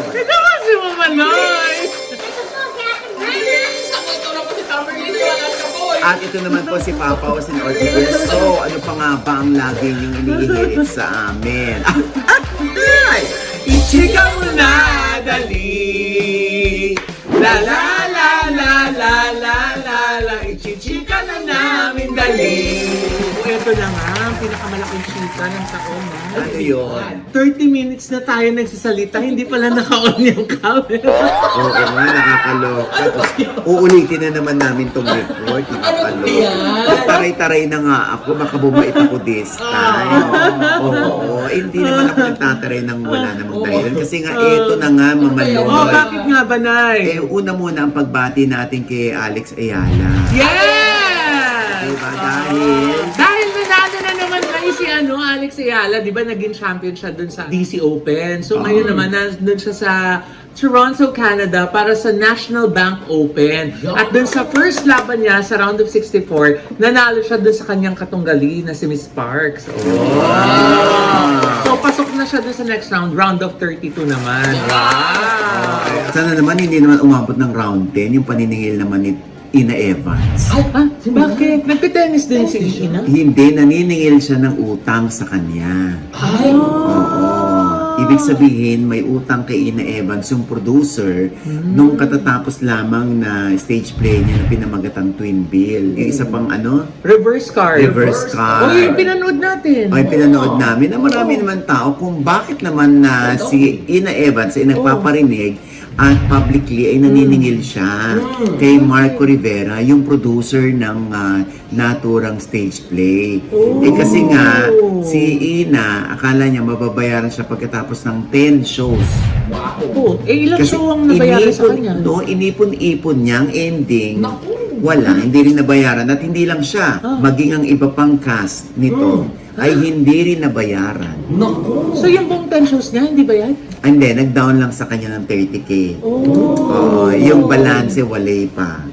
Ito ba si Mama Noy? At ito naman po si Papa Osin Ortiz. So, ano pa nga ba ang lagi yung inihihirit sa amin? Ay! Ichika mo na, dali! La la la la la la la la Ichichika na namin, dali! Ito na nga, ang pinakamalaking chika ng taon. Ano yun? 30 minutes na tayo nagsasalita, hindi pala naka-on yung camera. Oo nga, nakakaloka. Uulitin na naman namin tong report. Nakakaloka. Taray-taray na nga ako, baka bumait ako this time. Oo, hindi naman ako nagtataray ng wala namang dahilan. Kasi nga, ito na nga, Oh, mamaloy. bakit nga ba, Nay? Una muna ang pagbati natin kay Alex Ayala. Yes! Diba? Dahil nanalo na naman kayo si Alex Ayala, di ba naging champion siya dun sa DC Open. So ngayon naman, nandun siya sa Toronto, Canada para sa National Bank Open. At dun sa first laban niya sa round of 64, nanalo siya dun sa kanyang katunggali na si Miss Sparks. So pasok na siya dun sa next round of 32 naman. Wow! Sana naman hindi naman umabot ng round 10, yung paniningil naman ni Ina Evans. Bakit? Nagte-tennis din si Ina? Hindi, naniningil siya ng utang sa kanya. Oo. Ibig sabihin, may utang kay Ina Evans, yung producer, nung katatapos lamang na stage play niya na pinamagatang Twin Bill. Yung isa pang Reverse card. Reverse card. Oh, yung pinanood natin. Ay, pinanood namin na marami naman tao kung bakit naman na si Ina Evans ay nagpaparinig at publicly ay naniningil siya kay Marco Rivera, yung producer ng naturang stage play. Kasi nga, si Ina, akala niya mababayaran siya pagkatapos ng 10 shows. Oh, ilang show ang nabayaran sa kanya? Inipon-ipon niya ang ending. Wala, hindi rin nabayaran. At hindi lang siya, maging ang iba pang cast nito ay hindi rin nabayaran. So yung buong 10 shows niya, hindi ba yan? Hindi, nag-down lang sa kanya ng 30K. Yung balance wala pa.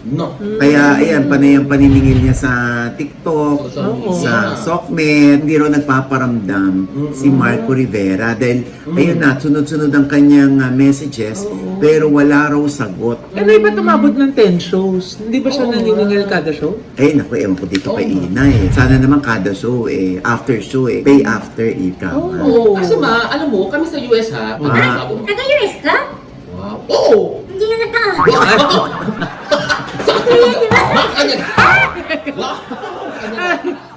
Kaya ayan, panay ang paniningil niya sa TikTok, sa Sokmed. Hindi raw nagpaparamdam si Marco Rivera dahil ayun na, sunod-sunod ang kanyang messages pero wala raw sagot. Ano ba tumabot ng 10 shows? Hindi ba siya naniningil kada show? Eh, naku, ewan ko dito kay Ina eh. Sana naman kada show after show pay after ikaw. Kasi alam mo, kami sa US ha, Taga-US ka? Wow. Oo! Hindi na nagka.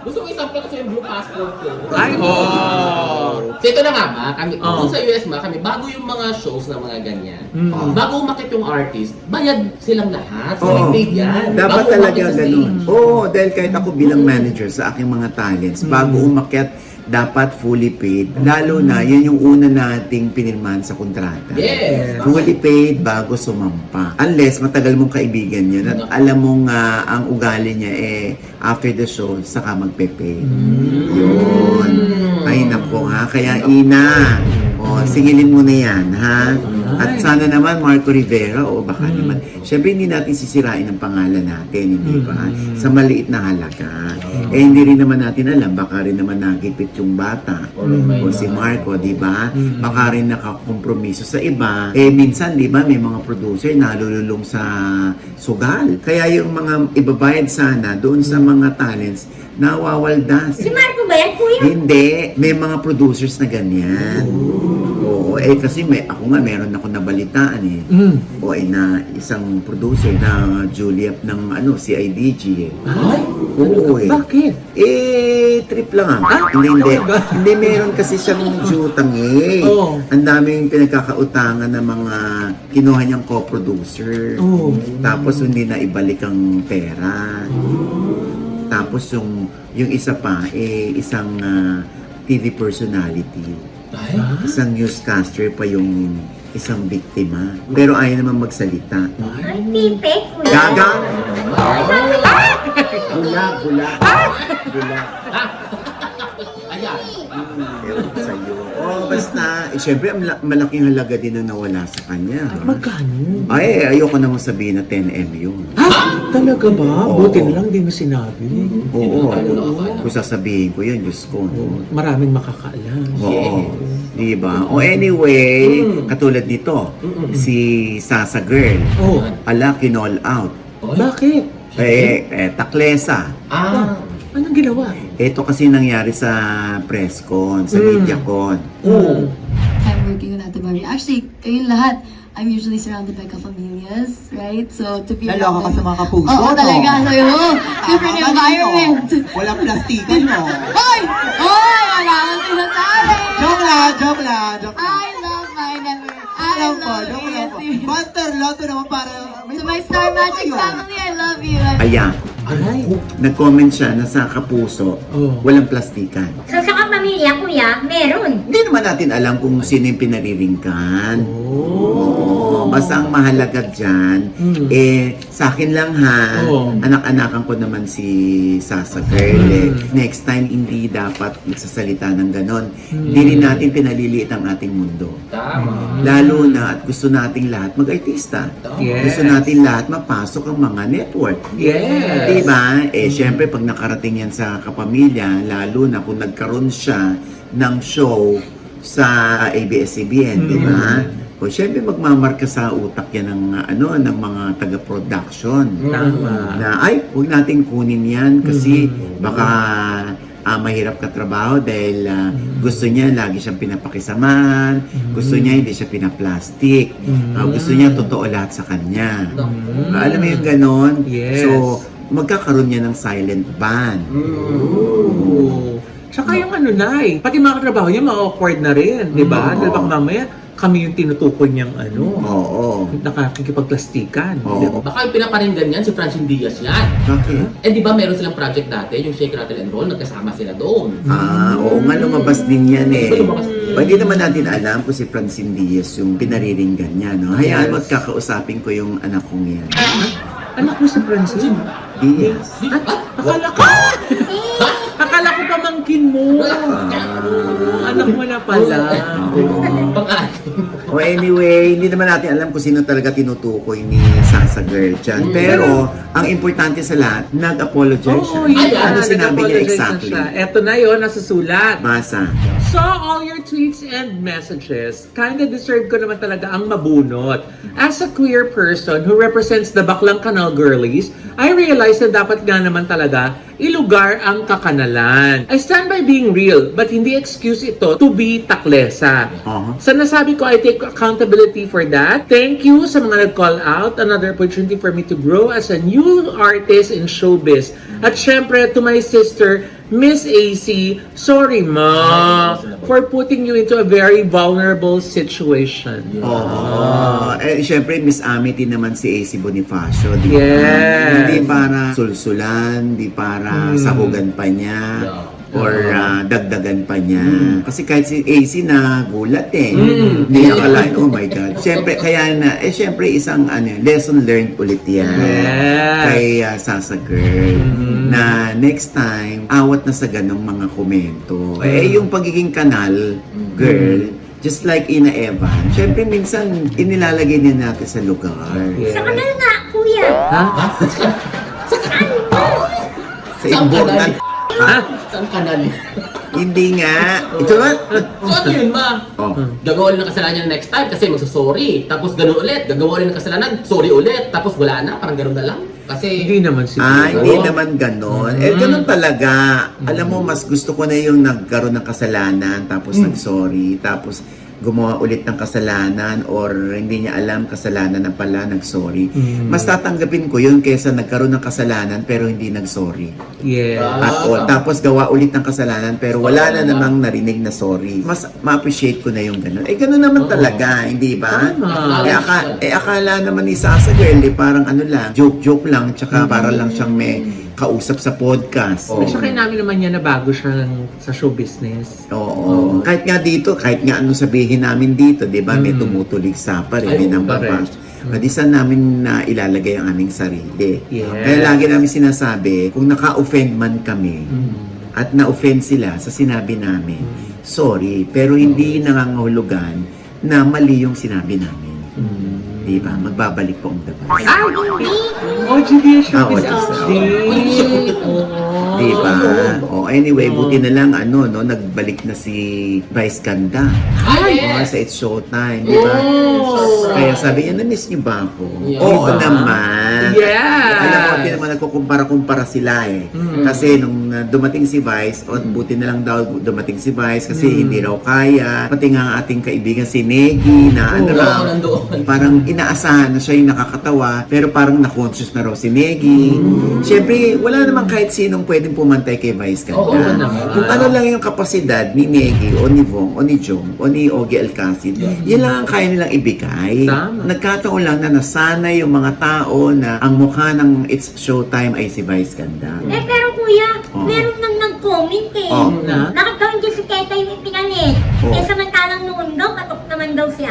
Gusto ko isampal kasi yung blue passport ko. Ay, So ito na nga kami, kung sa US kami, bago yung mga shows na mga ganyan, bago umakit yung artist, bayad silang lahat. So paid yan. Dapat Bago talaga umakit sa ganun. stage. Dahil kahit ako bilang manager sa aking mga talents, bago umakyat, dapat fully paid. Lalo na, yan yung una nating pinirmahan sa kontrata. Yes. Fully paid bago sumampa. Unless matagal mong kaibigan yun at alam mong ang ugali niya after the show, saka magpe-pay. Yun. Ay nako ha. Kaya Ina, singilin mo na yan ha. At sana naman Marco Rivera baka naman. Siyempre hindi natin sisirain ang pangalan natin, hindi ba? Sa maliit na halaga. Hindi rin naman natin alam, baka rin naman nagipit yung bata o si Marco, di ba? Baka rin nakakompromiso sa iba. Minsan, di ba, may mga producer nalululong sa sugal. Kaya yung mga ibabayad sana doon sa mga talents, nawawaldas. Si Marco ba yan, kuya? Hindi, may mga producers na ganyan. Kasi ako nga meron ako nabalitaan na isang producer na Juliet ng CIDG Bakit? Trip lang hindi meron kasi siyang jutang ang daming pinagkakautangan ng mga kinuha niyang co-producer. Tapos hindi na ibalik ang pera. Tapos yung isa pa isang TV personality. Isang newscaster pa yung isang biktima. Pero ayaw naman magsalita. Ay, pipe, kuya. Gaga! Gula. yan. Ewan ko sa'yo. Basta, syempre, malaking halaga din ang nawala sa kanya. Magkano? Ay, ayoko namang sabihin na 10M yun. Ha? Talaga ba? Oo. Buti na lang di mo sinabi. Oo. Kung sasabihin ko yun, Diyos ko. Maraming makakaalam. Oo. Diba? O anyway, katulad nito, si Sasa Girl, Oh, ala, kinall out. bakit? Taklesa. Anong ginawa? Ito kasi nangyari sa press con, sa media con. I'm working on Ate Barbie. Actually, kayong lahat, I'm usually surrounded by kapamillas, right? So, to be Naloka ka around sa mga kapuso, Oo, no? talaga. So, different Tama ka environment. dito. Walang plastikan mo. Hoy! Hoy! Wala akong sinasabi! Joke lang, joke lang, joke lang. I love my network. I Joke po, love joke lang po. you. Butter, loto naman para... To my Star Magic family, I love you. Ayan, Aray. nag-comment siya na sa kapuso, Oh. walang plastikan. So sa kapamilya, kuya, meron. Hindi naman natin alam kung sino yung pinariringkan. Oh. Basta ang mahalaga dyan, sa akin lang ha, Oo. anak-anakan ko naman si Sasa Girl. Next time, hindi dapat magsasalita ng ganon. Hindi rin natin pinaliliit ang ating mundo. Tama. Lalo na at gusto nating lahat mag-artista. Yes. Gusto natin lahat mapasok ang mga network. Yes. Diba? Syempre, pag nakarating yan sa kapamilya, lalo na kung nagkaroon siya ng show sa ABS-CBN, diba? O syempre, magmamarka sa utak yan ng mga taga-production. Tama. Na, ay, huwag natin kunin yan kasi baka mahirap katrabaho dahil gusto niya lagi siyang pinapakisamahan, gusto niya hindi siya pinaplastic, gusto niya totoo lahat sa kanya. Alam mo yung ganon? Yes. So, magkakaroon niya ng silent ban. Oo. Tsaka yung pati mga katrabaho niya, ma-awkward na rin, di ba? Dahil baka mamaya, kami yung tinutukoy niyang Oo. nakakikipagplastikan. Oo. Di ba? Baka yung pinaparinggan yan, si Francine Diaz yan. Bakit? Eh di ba meron silang project dati, yung Shake, Rattle and Roll, nagkasama sila doon. Oo nga, lumabas din yan eh. Lumabas din. Hindi naman natin alam kung si Francine Diaz yung pinariringgan niya, no? Hayaan mo at kakausapin ko yung anak kong yan. Anak mo si Francine? Diaz. Akala ko! Akala ko pamangkin mo! Anak mo na pala. Pang-ating. O anyway, hindi naman natin alam kung sino talaga tinutukoy ni Sasa Girl dyan. Pero, ang importante sa lahat, nag-apologize siya. Oo, yun. Ano sinabi niya Nag-apologize na exactly? siya. Eto na yun, nasusulat. Basa. Saw all your tweets and messages. Kinda deserve ko naman talaga ang mabunot. As a queer person who represents the Baklang Kanal Girlies, I realize na dapat nga naman talaga ilugar ang kakanalan. I stand by being real, but hindi excuse ito to be taklesa. Sa nasabi ko, I take accountability for that. Thank you sa mga nag-call out. Another opportunity for me to grow as a new artist in showbiz. At syempre, to my sister, Miss AC, sorry ma, for putting you into a very vulnerable situation. Siyempre, Miss Amity naman si AC Bonifacio. Di ba? Yes. Hindi para sulsulan, hindi para sahugan pa niya. Or dagdagan pa niya. Kasi kahit si AC na gulat eh. Hindi niya akalain, oh my God. Siyempre, kaya na, siyempre isang lesson learned ulit yan. Yes. Kay Sasa Girl. Na next time, awat na sa ganong mga komento. Yung pagiging kanal, girl, just like Ina Evan, siyempre minsan inilalagay din natin sa lugar. Yes. Sa kanal nga, kuya. Ha? Sa important. Ha? Saan kanal? Hindi nga. Ito ba? So ano yun ma? Oh. Gagawa ulit ng kasalanan next time kasi magsasorry. Tapos ganun ulit. Gagawa ulit ng kasalanan, sorry ulit. Tapos wala na, parang ganun na lang. Kasi Hindi naman siguro. Hindi naman ganon. Ganon talaga. Alam mo, mas gusto ko na yung nagkaroon ng kasalanan, tapos nag-sorry, tapos gumawa ulit ng kasalanan or hindi niya alam kasalanan na pala nag-sorry. Mas tatanggapin ko yun kaysa nagkaroon ng kasalanan pero hindi nag-sorry. Yes. At all. Tapos gawa ulit ng kasalanan pero wala na namang narinig na sorry. Mas ma-appreciate ko na yung gano'n. Ganon naman talaga, hindi ba? Tama. Akala naman ni Sasa Girl, parang lang, joke-joke lang, tsaka para lang siyang may kausap sa podcast. At saka namin naman niya na bago siya sa show business. Oo. Kahit nga dito, kahit nga anong sabihin namin dito, di ba, may tumutulig sa pa rin, may nambabash. Di saan namin na ilalagay ang aming sarili. Yes. Kaya lagi namin sinasabi, kung naka-offend man kami, at na-offend sila sa sinabi namin, sorry, pero hindi nangangahulugan na mali yung sinabi namin. Diba? Magbabalik po ang dapat. Ay! Oh, Julia, Ah, shop is oh, update. Diba? Anyway, buti na lang, nagbalik na si Vice Ganda. Ay, Sa It's Showtime, diba? Kaya sabi niya, na-miss niyo ba ako? Yeah. Oo naman. Yeah. Alam mo, hindi naman nagkukumpara-kumpara sila eh. Kasi nung dumating si Vice, buti na lang daw dumating si Vice kasi hindi raw kaya. Pati nga ang ating kaibigan si Negi na nandoon. parang inaasahan na siya yung nakakatawa pero parang na-conscious na raw si Negi. Siyempre, wala namang kahit sinong pwedeng pumantay kay Vice Oo Ganda. naman. Kung ano lang yung kapasidad ni Negi o ni Vong o ni Jong o ni Ogie Alcacid, yan lang ang kaya nilang ibigay. Tama. Nagkataon lang na nasanay yung mga tao na ang mukha ng It's Showtime ay si Vice Ganda. Pero kuya, Oh. meron nang nag-comment eh. Oh. Na? Bakit daw hindi si Tetay yung pinalit? Oh. Samantalang noon daw, patok naman daw si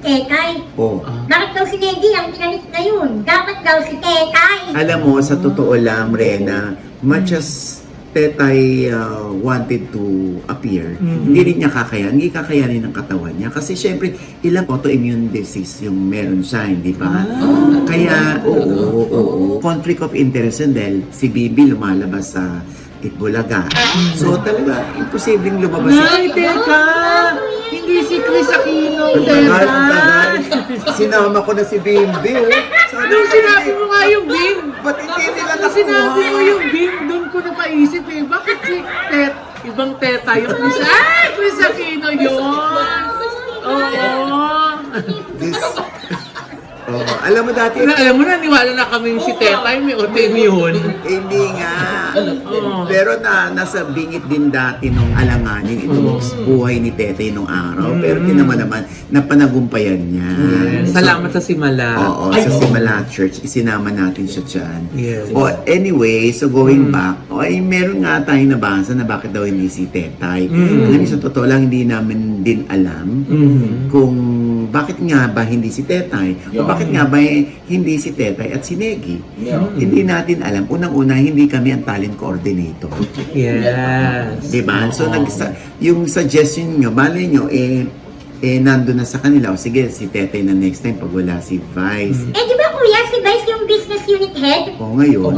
Tetay. Oh. Bakit daw si Negi ang pinalit na yun? Dapat daw si Tetay. Alam mo, sa totoo lang, Rena, much as Tetay wanted to appear, hindi rin niya kakayanin. Hindi kakayanin ng katawan niya. Kasi syempre, ilang autoimmune disease yung meron siya, hindi ba? Kaya, oo. Conflict of interest yun dahil si Bibi lumalabas sa Itbulaga. So talaga, imposibleng lumabas Nay, teka! Hindi si Chris Aquino, Ang tagal, ang tagal. teka! Sinama ko na si Bimbi, oh. Sabi Nung ko, sinabi Bimbi, mo nga yung Bing, ba't hindi nila nung sinabi mo nakuha? yung Bing, doon ko napaisip eh, bakit si ibang teta yung Chris, Chris Aquino yun! Oo! This, alam mo dati, Alam mo na, niwala na kami si Tetay, may autoimmune. hindi nga. Oo. Pero nasa bingit din dati nung alanganin itong buhay ni Tete nung araw. Pero tinama naman, napanagumpayan niya. Salamat sa Simala. Oo, sa Simala Church, isinama natin siya dyan. Yes. Anyway, so going back, ay meron nga tayong nabasa na bakit daw hindi si Tetay. Alam niyo, sa totoo lang, hindi namin din alam kung bakit nga ba hindi si Tetay o bakit nga ba hindi si Tetay at si Negi. Hindi natin alam. Unang-una, hindi kami ang talent coordinator. Yes. Diba? So, yung suggestion nyo, bale nyo, nandun na sa kanila. O sige, si Tetay na next time pag wala si Vice. Di ba kuya, si Vice yung business unit head? O ngayon,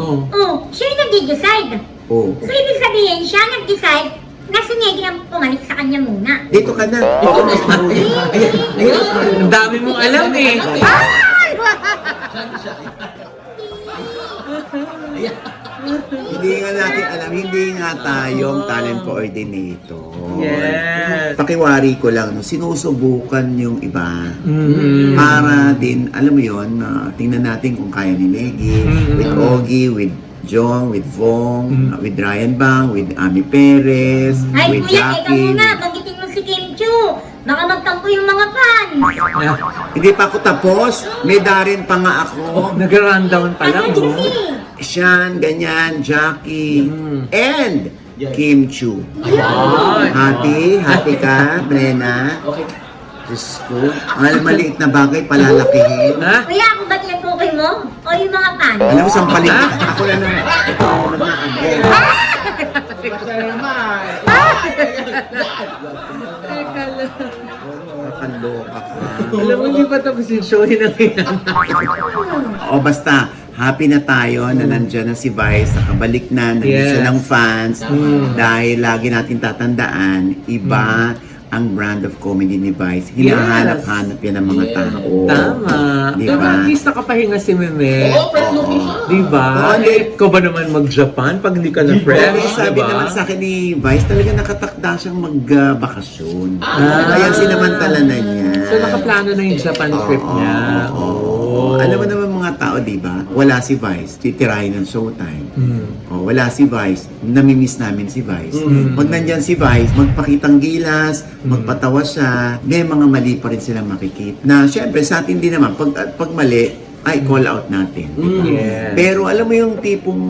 Siya yung nag-decide. o, So, ibig sabihin, siya nag-decide na si Negi ang pumalit sa kanya muna. dito ka na. Ang dami mong alam eh. Hindi nga natin alam, hindi nga tayong talent coordinator. Yes. Pakiwari ko lang, sinusubukan yung iba. Mm. Para din, alam mo yun, tingnan natin kung kaya ni Negi, with Ogie, with Jong, with Vong, with Ryan Bang, with Ami Perez, Ay with kuya, teka Jackie. muna, banggitin mo si Kim Chu. Baka magtampo yung mga fans. Hindi pa ako tapos, may darin pa nga ako. Nag-rundown pa lang, Ano no? si? Sean, ganyan, Jackie, and Kim Chu. Ay. Happy ka, Brenna? Okay. Diyos ko, maliit na bagay, palalakihin. Ha? Kuya, ako ba tinutukoy mo? O yung mga fans? Alam mo, sampalin ka. Ako na naman. Ako na naman. Teka lang. Nakaloka ka. Alam mo, hindi pa tapos yung show yun ang O basta, happy na tayo na nandyan na si Vice, nakabalik na, nandyan siya Yes. ng fans. Dahil lagi natin tatandaan, iba ang brand of comedy ni Vice. Hinahanap-hanap yan ng mga tao. Tama. Di Pero ba? at least nakapahinga si Meme. Oo, fresh location. Di ba? Oo, Ikaw ba naman mag-Japan pag hindi ka na fresh? Pero sabi Diba? naman sa akin ni Vice, talaga nakatakda siyang mag-bakasyon. Kaya sinamantala na niya. So nakaplano na yung Japan trip niya. Oo. Alam mo naman mga tao, di ba? Wala si Vice, titirahin ng Showtime. Wala si Vice, namimiss namin si Vice. Pag nandyan si Vice, magpakitang gilas, magpatawa siya, may mga mali pa rin silang makikita. Na syempre, sa atin din naman, pag mali, ay call out natin. Di ba? Yes. Pero alam mo yung tipong,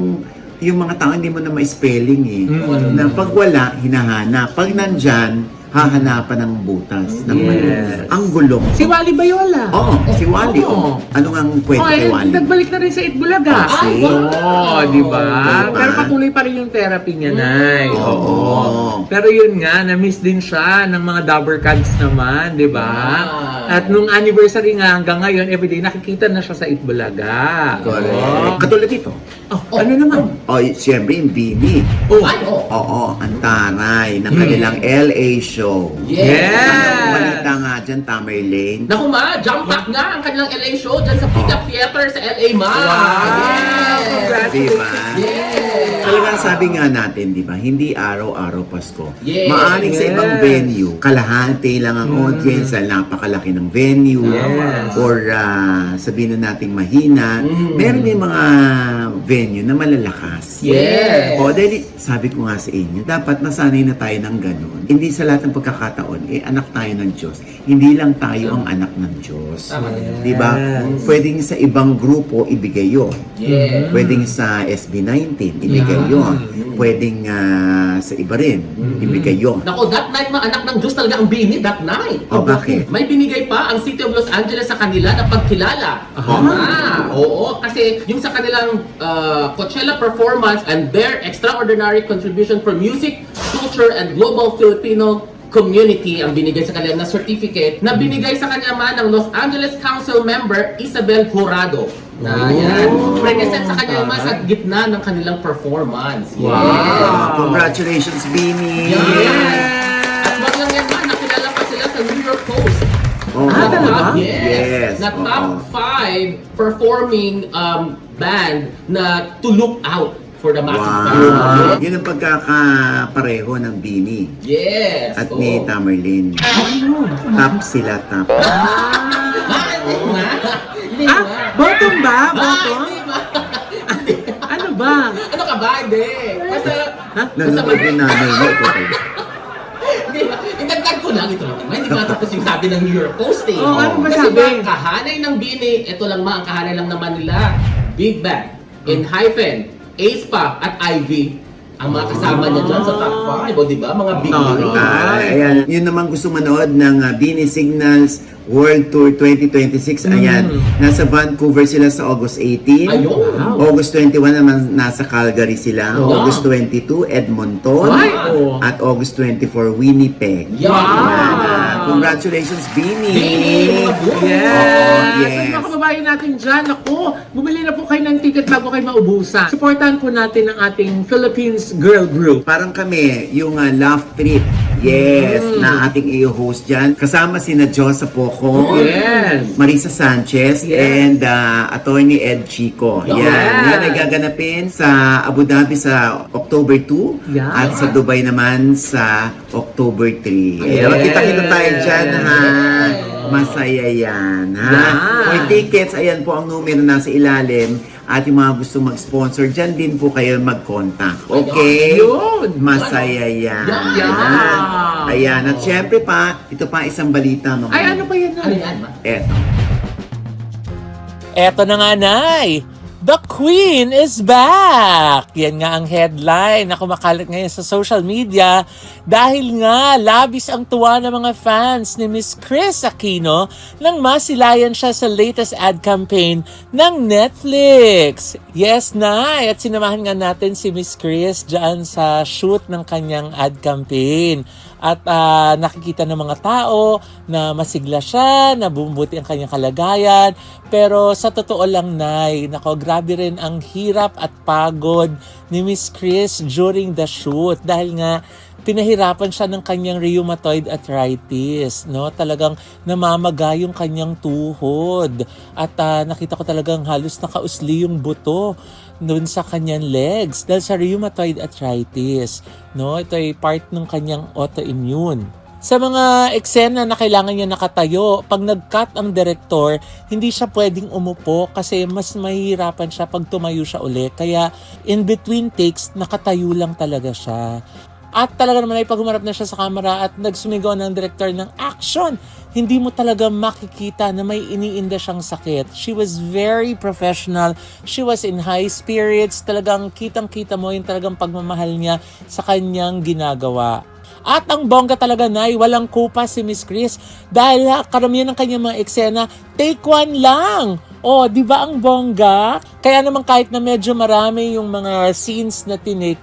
yung mga tao hindi mo na ma-spelling eh. Na pag wala, hinahanap. Pag nandyan, hahanapan ng butas ng Yes. Ang gulong. Si Wally Bayola. Oo, si Wally. Oo. Ano nga ang kwento kay Wally? Nagbalik na rin sa Itbulaga. Ay, Oo, di ba? Diba? Pero patuloy pa rin yung therapy niya, Nay. Oo. Pero yun nga, na-miss din siya ng mga Dabber Cats naman, di ba? At nung anniversary nga hanggang ngayon, everyday nakikita na siya sa Itbulaga. Correct. Katulad ito. Ano naman? O, siyempre yung Bini. Oh, Oo, ang taray ng kanilang LA show. Yes! Balita nga dyan, Tamerlane. Naku ma, jump back nga ang kanilang LA show dyan sa Pickup Theater sa LA ma. Wow! Diba? Yes! Talagang sabi nga natin, di ba, hindi araw-araw Pasko. Yes. Maaring sa ibang venue, kalahati lang ang audience, napakalaki ng venue, Yes. or sabihin na nating mahina. Meron yung mga venue na malalakas. Yes. O, dahil sabi ko nga sa inyo, dapat nasanay na tayo ng ganun. Hindi sa lahat ng pagkakataon, anak tayo ng Diyos. Hindi lang tayo ang anak ng Diyos. Tama na. Di ba? Pwedeng sa ibang grupo, ibigay yun. Yes. Pwedeng sa SB19, ibigay yun. Pwedeng sa iba rin, ibigay yun. Naku, that night mga anak ng Diyos talaga ang Bini, that night. O, bakit? May binigay pa ang City of Los Angeles sa kanila na pagkilala. Oo, kasi yung sa kanilang Coachella performance and their extraordinary contribution for music, culture, and global Filipino community ang binigay sa kanila na certificate na binigay sa kanya man ng Los Angeles Council member Isabel Jurado. Na yan, present sa kanya naman sa gitna ng kanilang performance. Wow! Congratulations, Bini! At wag lang yan man, nakilala pa sila sa New York Post. Oh, talaga? Yes. Na Oo. top 5 performing band na to look out for the massive Wow! fans. Yun ang pagkakapareho ng Bini Yes. at ni Tamerlane. Top sila, top. Hindi nga. Hindi nga. Bottom ba? Ah, Bottom? hindi ba? Ano ba? Ano ka ba? Hindi. Basta, Nanonood yung nanay mo. Ito kayo. Hindi ba? Indagdag ko lang ito lang. Hindi ba tapos yung sabi ng New York Post eh. Oh, ano ba Kasi sabi? ba, kahanay ng Bini, ito lang ma, ang kahanay lang naman nila. Big Bang, Hyphen, Aespa, at Ivy. Ang mga kasama niya dyan sa top 5, o diba? Mga big names. Ayan, yun naman gusto manood ng Bini Signals World Tour 2026. Ayan, nasa Vancouver sila sa August 18. Ayun. August 21 naman nasa Calgary sila. Wow. August 22, Edmonton. Ay, oh. At August 24, Winnipeg. Yeah. Ayan, congratulations, Bini! Bini, mga boy. Yes! Oo, yes. At mga kababayan natin dyan, ako, bumili na po kayo ng ticket bago kayo maubusan. Supportahan po natin ang ating Philippines Girl Group. Parang kami, yung Love Trip. Yes, na ating i-host dyan. Kasama sina Josa Poco, Yes. Marisa Sanchez, Yes. and Attorney Ed Chico. Yes. Yan ay gaganapin sa Abu Dhabi sa October 2 Yes. at sa Dubai naman sa October 3. Yes. Kita-kita tayo dyan, ha? Masaya yan, ha? Yan. For tickets, ayan po ang numero nasa ilalim. At yung mga gusto mag-sponsor, dyan din po kayo mag-contact. Okay? Yun. Masaya yan. Yan. Ayan. At syempre pa, ito pa isang balita. Mga Ay, ano ba yan? Ano yan, ma? Eto. Eto na nga, Nay! The Queen is back! Yan nga ang headline na kumakalat ngayon sa social media dahil nga labis ang tuwa ng mga fans ni Miss Chris Aquino nang masilayan siya sa latest ad campaign ng Netflix. Yes, Nay! At sinamahan nga natin si Miss Chris dyan sa shoot ng kanyang ad campaign. At nakikita ng mga tao na masigla siya, na bumubuti ang kanyang kalagayan. Pero sa totoo lang, Nay, nako, grabe rin ang hirap at pagod ni Miss Chris during the shoot. Dahil nga, pinahirapan siya ng kanyang rheumatoid arthritis. No? Talagang namamaga yung kanyang tuhod. At nakita ko talagang halos nakausli yung buto doon sa kanyang legs dahil sa rheumatoid arthritis. No? Ito ay part ng kanyang autoimmune. Sa mga eksena na kailangan niya nakatayo, pag nag-cut ang director, hindi siya pwedeng umupo kasi mas mahihirapan siya pag tumayo siya uli. Kaya in between takes, nakatayo lang talaga siya. At talaga naman ay pag humarap na siya sa camera at nagsumigaw ng director ng action, hindi mo talaga makikita na may iniinda siyang sakit. She was very professional. She was in high spirits. Talagang kitang-kita mo yung talagang pagmamahal niya sa kanyang ginagawa. At ang bongga talaga, Nay, walang kupa si Miss Chris dahil karamihan ng kanyang mga eksena, take one lang. Oh, di ba ang bongga? Kaya naman kahit na medyo marami yung mga scenes na tinake,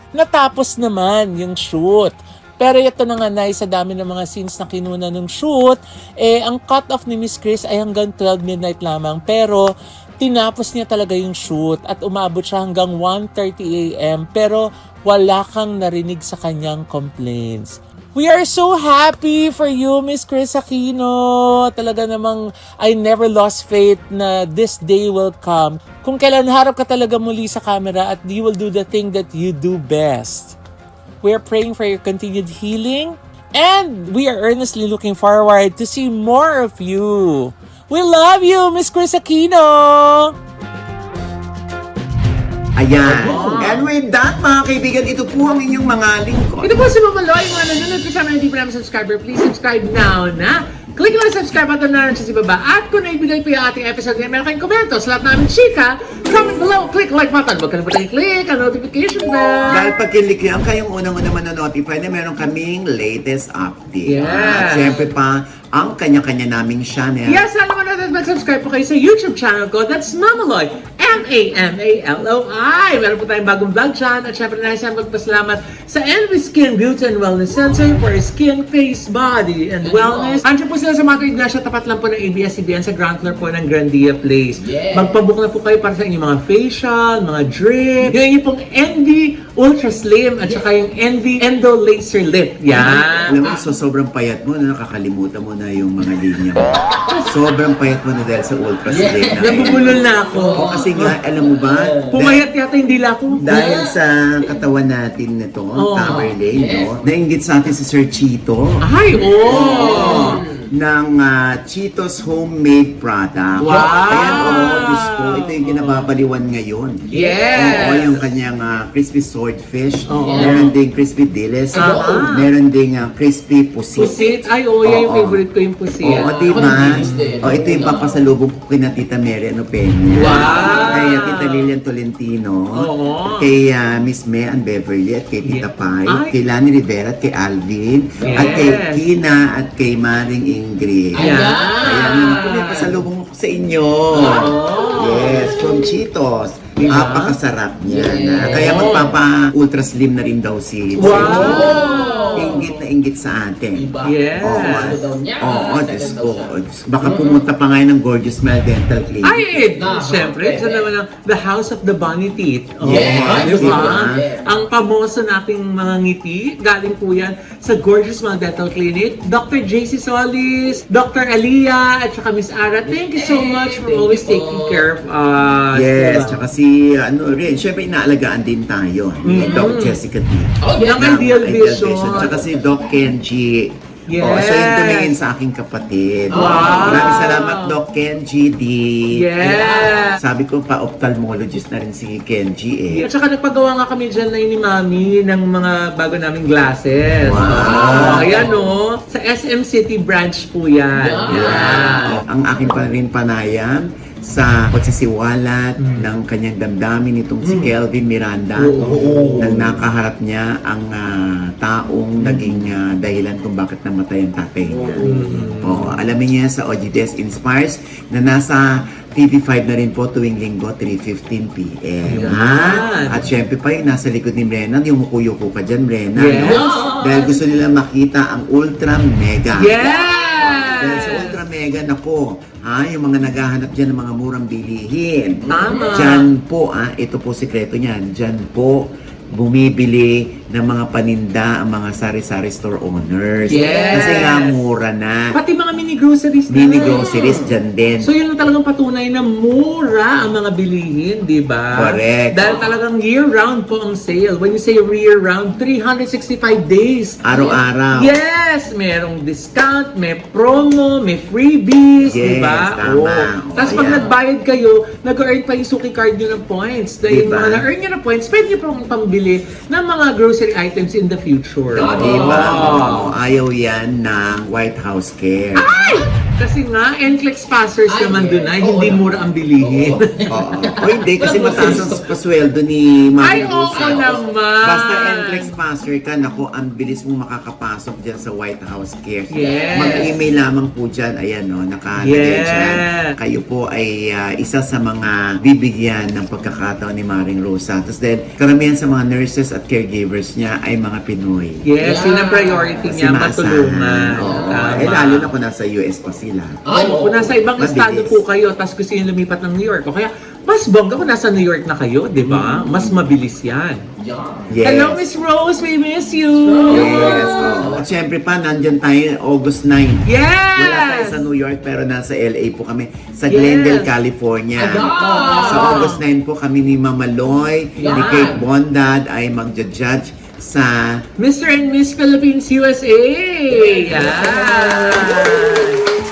natapos naman yung shoot. Pero ito na nga, Nay, sa dami ng mga scenes na kinuna ng shoot, ang cut-off ni Miss Chris ay hanggang 12 midnight lamang. Pero tinapos niya talaga yung shoot at umabot siya hanggang 1:30 a.m. Pero wala kang narinig sa kanyang complaints. We are so happy for you, Miss Chris Aquino. Talaga namang I never lost faith na this day will come. Kung kailan harap ka talaga muli sa camera at you will do the thing that you do best. We are praying for your continued healing and we are earnestly looking forward to see more of you. We love you, Miss Chris Aquino! Ayan. And with that, mga kaibigan, ito po ang inyong mga lingkod. Ito po si Mama Loy, mga nanonood kasama ng hindi pa namin subscriber. Please subscribe now na. Click lang ang subscribe button na sa baba. At kung naibigay po yung ating episode ngayon, meron kayong komento sa lahat namin chika, comment below, click like button. Huwag kalimutan i-click ang notification bell. Dahil pag kinlik ang kayong unang-una manonotify na meron kaming latest update. Yes. At syempre pa, ang kanya-kanya naming channel. Yes, alam mo natin mag-subscribe po kayo sa YouTube channel ko. That's Mamaloy. M-A-M-A-L-O-I. Meron po tayong bagong vlog dyan. At syempre nais namin magpasalamat sa Envy Skin Beauty and Wellness Center for skin, face, body, and wellness. Andiyan po sila sa Mata Ignacia. Tapat lang po ng ABS-CBN sa ground floor po ng Grandia Place. Yeah. Magpabook na po kayo para sa inyong mga facial, mga drip. Yung inyong pong Envy Ultra Slim at saka yung Envy Endo Laser Lip. Yan. Alam mo, so sobrang payat mo na nakakalimutan mo na yung mga linya mo. Sobrang payat mo na dahil sa ultra slim na. Nabubulol na ako. Oo, kasi nga, alam mo ba? Pumayat yata hindi lang ako. Dahil sa katawan natin nito, Tamerlane, no? Nainggit sa atin si Sir Chito. Ay, oh! Ng Cheetos homemade product. Wow! Ayan, Diyos ko, ito yung kinababaliwan ngayon. Yes! Oo, yung kanyang crispy swordfish. Oo. Meron ding crispy dilis. Ah. Meron ding crispy pusit. Pusit? Ay, oo, yan yung Oo. favorite ko yung pusit. Oo, diba? Convenience din. O, ito yung papasalubong ko kina Tita Mary Peña. Wow! Kay Tita Lilian Tolentino. Oo. Kay Miss May Ann Beverly at kay Tita Pai. Ay. Kay Lani Rivera at kay Alvin. Yes. At kay Kina at kay Maring Ingrid. Ayan. Ayan. Ito may pasalubong ko sa inyo. Yes, from Cheetos. Napakasarap niya. Kaya magpapa-ultra slim na rin daw si Wow! Inggit na inggit sa atin. Diba? Yes. Ano daw niya? Oo, Second Diyos daw ko. siya. Baka pumunta pa ngayon ng Gorgeous Smile Dental Clinic. Ay, Nah, siyempre, isa naman ang The House of the Bunny Teeth. Oh, Yes, di ba? yes. Ang pamoso nating mga ngiti, galing po yan sa Gorgeous Smile Dental Clinic. Dr. JC Solis, Dr. Aliyah, at saka Miss Ara, thank you so much for Thank always you po. taking care of us. Yes, Diba? tsaka si, syempre inaalagaan din tayo. Ni Doc Jessica D. Oh, yeah. Ng Ideal Vision. Tsaka si Doc Kenji. Yes. Siya yung tumingin sa aking kapatid. Wow. Maraming salamat, Doc Kenji D. Yes. Sabi ko pa, ophthalmologist na rin si Kenji At saka nagpagawa nga kami dyan na ni Mami ng mga bago naming glasses. Wow. Ayan o. Sa SM City branch po yan. Yeah. Ang aking pa rin panayam sa pagsisiwalat ng kanyang damdamin nitong si Kelvin Miranda nang nakaharap niya ang taong naging dahilan kung bakit namatay ang tatay niya. Alamin niya sa OGDS Inspires na nasa TV5 na rin po tuwing linggo, 3:15 p.m. Ayan. At syempre pa yung nasa likod ni Brennan, yung mukuyo-ko ka dyan, Brennan. Yes. No? Dahil gusto nila makita ang Ultra Mega. Yes! Dahil sa Ultra Mega, nako, yung mga naghahanap dyan ng mga murang bilihin. Tama. Dyan po, ito po sikreto niyan, dyan po bumibili ng mga paninda ang mga sari-sari store owners. Yes. Kasi nga mura na. Pati mga mini groceries na. Mini groceries dyan din. So yun ang talagang patunay na mura ang mga bilihin, di ba? Correct. Dahil talagang year-round po ang sale. When you say year-round, 365 days. Araw-araw. Yes! Merong discount, may promo, may freebies, di Yes, ba? tama. Tapos Oh, pag yeah. nagbayad kayo, nag-earn pa yung suki card nyo ng points. Dahil Diba? mga na-earn nyo ng points, pwede nyo pong pambili ng mga grocery items in the future. Diba? Ayaw yan ng White House Care. Ay! Kasi nga, NCLEX passers Ay, naman yes. dun ay Oo hindi naman. mura ang bilihin. Oo. O hindi, kasi mataas ang pasweldo ni Ay, Mami oo Rosa. naman. Basta NCLEX passer ka, naku, ang bilis mong makakapasok dyan sa White House Care. Yes. Mag-email lamang po dyan, ayan no, nakalagay Yes. dyan. Kayo po ay isa sa mga bibigyan ng pagkakataon ni Maring Rosa. Tapos then, karamihan sa mga nurses at caregivers niya ay mga Pinoy. Yes, yun ang priority Kasi niya, maasahan. matulungan. Oo. Tama. Eh, lalo na kung nasa US pa sila. Ay, Oo, kung nasa ibang Mabilis. estado po kayo, tapos gusto nyo lumipat ng New York, o kaya mas bongga kung nasa New York na kayo, di ba? Mas mabilis yan. Yeah. Yes. Hello, Miss Rose, we miss you! Yes. Oo. At syempre pa, nandyan tayo August 9. Yes! Wala tayo sa New York pero nasa LA po kami. Sa Yes. Glendale, California. Aba! Sa August 9 po kami ni Mama Loy, ni Yan. Kate Bondad ay magja-judge sa Mr. and Miss Philippines USA! Yan!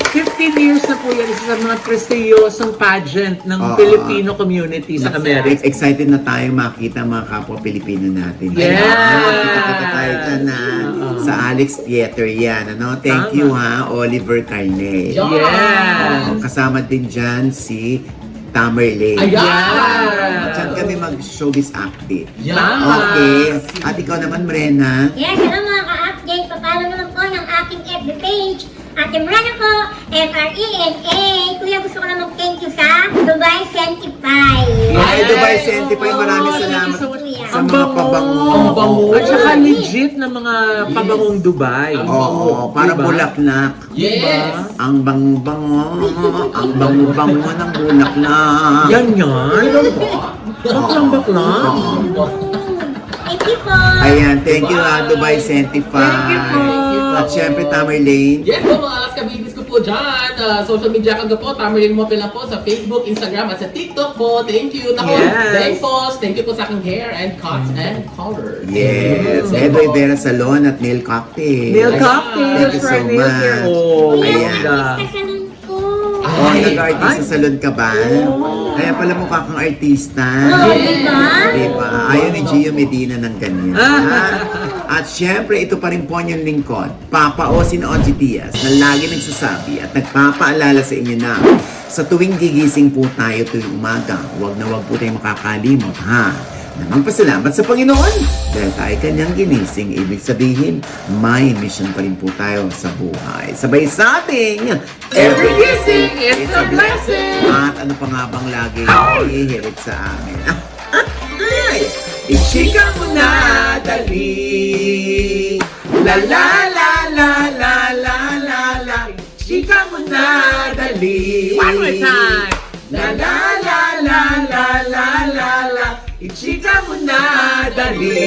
15 years na po yan, isa sa mga prestiyosong pageant ng Oo. Filipino community sa Amerika. Excited na tayo makita mga kapwa Pilipino natin. Yes! Kita tayo dyan na sa Alex Theater yan. Ano? Thank you ha, Oliver Carne. Yes! Kasama din dyan si Tamerlane. Ayan! Diyan kami mag-showbiz update. Yeah. Okay. At ikaw naman, Brenna. Yes, hello mga ka-update. Papalo naman po ng aking FB page. Ate Mrena po, M-R-E-N-A. Kuya, gusto ko na mag-thank you sa Dubai Sentify. Ay, Yes. Dubai Sentify, maraming Oh, salamat thank you so much. sa Ang mga bango. pabango. Ang bango. At saka legit na mga pabangong Dubai. Oo, para Diba? bulaklak. Yes! Ang bango-bango, ang bango-bango ng bulaklak. Yan yan. Baklang-baklang. Thank you po. Ayan, thank you ha, Dubai Sentify. Thank you po. At syempre, Tamerlane. Yes po mga Alaska babies ko po dyan. Social media ko po. Tamerlane Mopel na po sa Facebook, Instagram at sa TikTok po. Thank you. Ako, Yes. thank you po sa aking hair and cuts and colors. Yes, Edo Rivera Salon at Nail Cocktail. Nail Thank cocktails you for so nail care. much. Oh, Kuya, Ayan. ganda. kasalan ko. Oh, Ay. nag-artist sa salon ka ba? Kaya pala mukha kang artista. Oh, diba? Diba? Ayaw ni Gio Medina ng ganyan. ha? At syempre, ito pa rin po yung lingkod. Papa Osin Oji Diaz na lagi nagsasabi at nagpapaalala sa inyo na sa tuwing gigising po tayo tuwing umaga, huwag na huwag po tayong makakalimot, ha? Na magpasalamat sa Panginoon dahil tayo kanyang ginising. Ibig sabihin, may mission pa rin po tayo sa buhay. Sabay sa ating Every kissing is a blessing. At ano pa nga bang lagi ihirit sa amin? Ay! Ichika mo na, dali. La la la la la la la la. Ichika mo na, dali. One more time. La la la la la la la la. Ichika mo na, dali.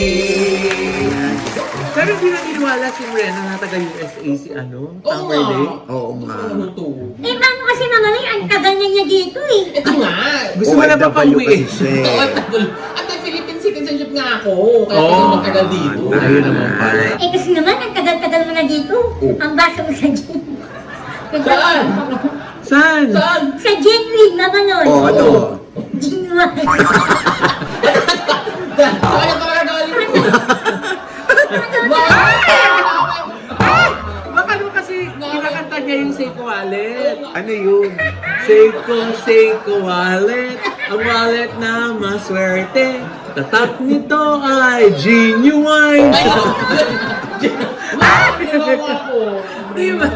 Pero hindi naniniwala si Rena na taga-USA si ano? Oo Tamerlane. nga. Oo nga. Ano to? Eh, paano kasi mamaloy? Ang tagal na niya dito eh. Ito nga. Gusto mo na ba OFW pauwi? kasi siya eh. OFW. At may Philippine citizenship nga ako. Kaya matagal dito. Ayun naman pala. Eh, kasi naman, ang tagal-tagal mo na dito. Ang basa mo sa gin. Saan? Saan? Saan? Sa gin weed, mamaloy. Oo, ano? Gin wine. Kaya talaga galing mo. Baka naman kasi kinakanta niya yung Seiko Wallet. Ano yun? Seiko Wallet. Ang wallet na maswerte. Tatak nito ay genuine. Ginawa ko. Diba?